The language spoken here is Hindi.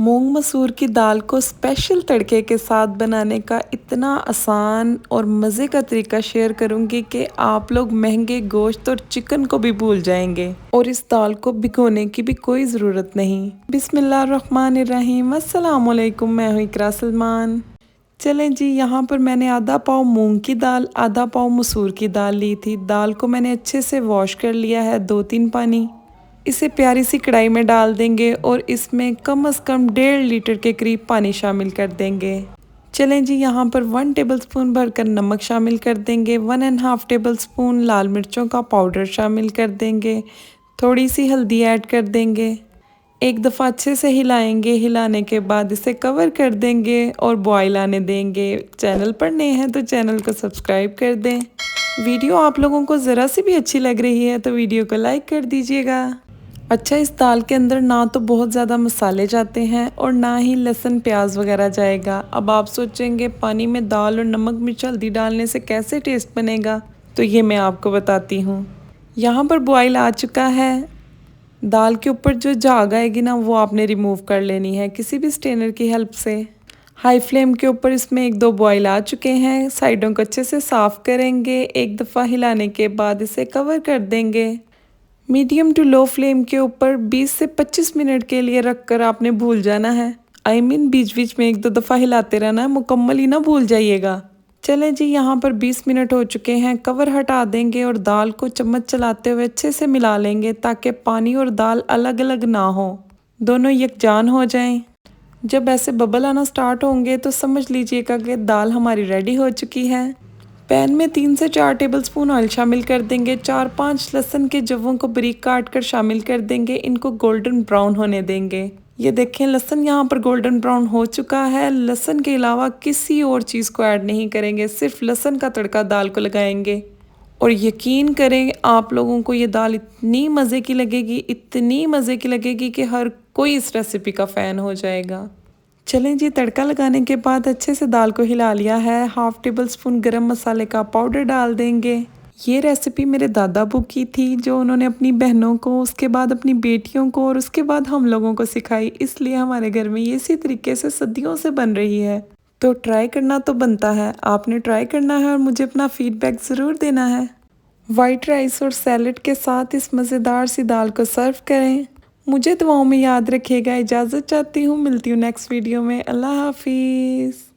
मूंग मसूर की दाल को स्पेशल तड़के के साथ बनाने का इतना आसान और मज़े का तरीका शेयर करूंगी कि आप लोग महंगे गोश्त और चिकन को भी भूल जाएंगे और इस दाल को भिगोने की भी कोई ज़रूरत नहीं। बिस्मिल्लाहिर्रहमानिर्रहीम, अस्सलाम वालेकुम। मैं हूँ इकरा सलमान। चलें जी, यहाँ पर मैंने आधा पाव मूंग की दाल, आधा पाव मसूर की दाल ली थी। दाल को मैंने अच्छे से वॉश कर लिया है 2-3 पानी। इसे प्यारी सी कढ़ाई में डाल देंगे और इसमें कम से कम 1.5 लीटर के करीब पानी शामिल कर देंगे। चलें जी, यहाँ पर 1 टेबलस्पून भरकर नमक शामिल कर देंगे, 1.5 टेबलस्पून लाल मिर्चों का पाउडर शामिल कर देंगे, थोड़ी सी हल्दी ऐड कर देंगे। एक दफ़ा अच्छे से हिलाएंगे। हिलाने के बाद इसे कवर कर देंगे और बॉईल आने देंगे। चैनल पर नए हैं तो चैनल को सब्सक्राइब कर दें। वीडियो आप लोगों को ज़रा सी भी अच्छी लग रही है तो वीडियो को लाइक कर दीजिएगा। अच्छा, इस दाल के अंदर ना तो बहुत ज़्यादा मसाले जाते हैं और ना ही लहसुन प्याज वगैरह जाएगा। अब आप सोचेंगे पानी में दाल और नमक मिर्च हल्दी डालने से कैसे टेस्ट बनेगा, तो ये मैं आपको बताती हूँ। यहाँ पर बॉईल आ चुका है। दाल के ऊपर जो झाग आएगी ना, वो आपने रिमूव कर लेनी है किसी भी स्ट्रेनर की हेल्प से। हाई फ्लेम के ऊपर इसमें 1-2 बॉईल आ चुके हैं। साइडों को अच्छे से साफ़ करेंगे। एक दफ़ा हिलाने के बाद इसे कवर कर देंगे। मीडियम टू लो फ्लेम के ऊपर 20 से 25 मिनट के लिए रखकर आपने भूल जाना है। बीच बीच में 1-2 दफ़ा हिलाते रहना है, मुकम्मल ही ना भूल जाइएगा। चलें जी, यहाँ पर 20 मिनट हो चुके हैं। कवर हटा देंगे और दाल को चम्मच चलाते हुए अच्छे से मिला लेंगे ताकि पानी और दाल अलग अलग ना हो, दोनों यकजान हो जाएं। जब ऐसे बबल आना स्टार्ट होंगे तो समझ लीजिएगा कि दाल हमारी रेडी हो चुकी है। पैन में 3 से 4 टेबलस्पून ऑयल शामिल कर देंगे। 4-5 लहसुन के जवों को बारीक काट कर शामिल कर देंगे। इनको गोल्डन ब्राउन होने देंगे। ये देखें, लहसुन यहाँ पर गोल्डन ब्राउन हो चुका है। लहसुन के अलावा किसी और चीज़ को ऐड नहीं करेंगे, सिर्फ लहसुन का तड़का दाल को लगाएंगे। और यकीन करें, आप लोगों को ये दाल इतनी मज़े की लगेगी, इतनी मज़े की लगेगी कि हर कोई इस रेसिपी का फ़ैन हो जाएगा। चलें जी, तड़का लगाने के बाद अच्छे से दाल को हिला लिया है। 1/2 टेबलस्पून गरम मसाले का पाउडर डाल देंगे। ये रेसिपी मेरे दादा अबू की थी, जो उन्होंने अपनी बहनों को, उसके बाद अपनी बेटियों को और उसके बाद हम लोगों को सिखाई। इसलिए हमारे घर में ये इसी तरीके से सदियों से बन रही है। तो ट्राई करना तो बनता है, आपने ट्राई करना है और मुझे अपना फीडबैक ज़रूर देना है। वाइट राइस और सैलड के साथ इस मज़ेदार सी दाल को सर्व करें। मुझे दुआओं में याद रखिएगा। इजाज़त चाहती हूँ, मिलती हूँ नेक्स्ट वीडियो में। अल्लाह हाफिज़।